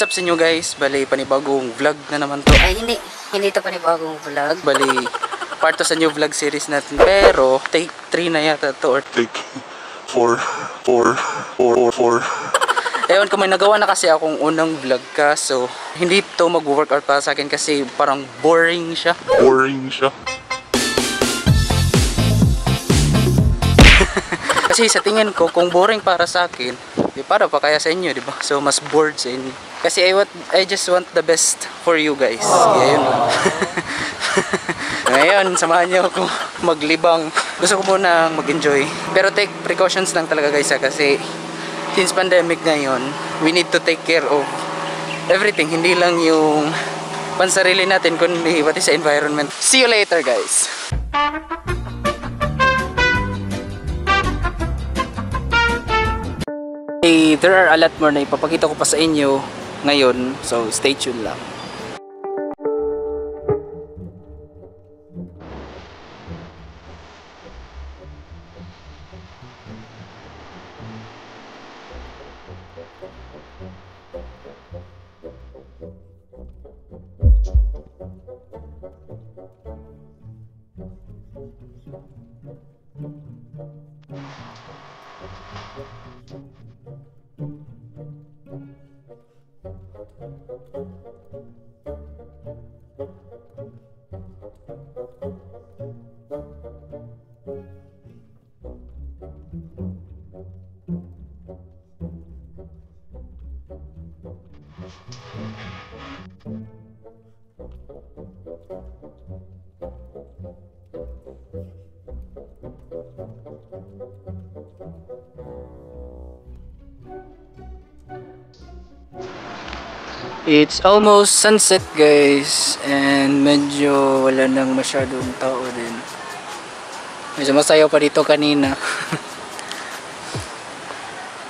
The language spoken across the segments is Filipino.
What's up sa inyo guys? Bali, panibagong vlog na naman to. Ay, hindi to panibagong vlog. Bali, part to sa new vlog series natin. Pero, take 3 na yata to or take 4. Ewan ko, may nagawa na kasi akong unang vlog ka. So, hindi to mag-workout para sa akin kasi parang boring siya. Kasi sa tingin ko, kung boring para sa akin, di para pa kaya sa inyo, di ba? So, mas bored sa inyo. Kasi I just want the best for you guys. Ngayon lang. Ngayon, samahan niyo ako maglibang. Gusto ko muna mag-enjoy. Pero take precautions lang talaga guys kasi since pandemic ngayon, we need to take care of everything. Hindi lang yung pansarili natin, kundi pati sa environment. See you later guys! There are a lot more na ipapakita ko pa sa inyo ngayon, so stay tuned lang. It's almost sunset guys and medyo wala nang masyadong tao din. Medyo masayaw pa dito kanina.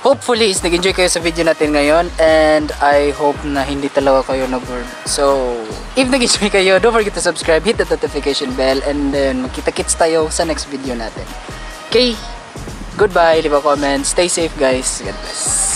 Hopefully is nag-enjoy kayo sa video natin ngayon and I hope na hindi talaga kayo na-bored. So if nag-enjoy kayo, don't forget to subscribe, hit the notification bell and then magkita-kits tayo sa next video natin. Okay, goodbye, leave a comment, stay safe guys, God bless.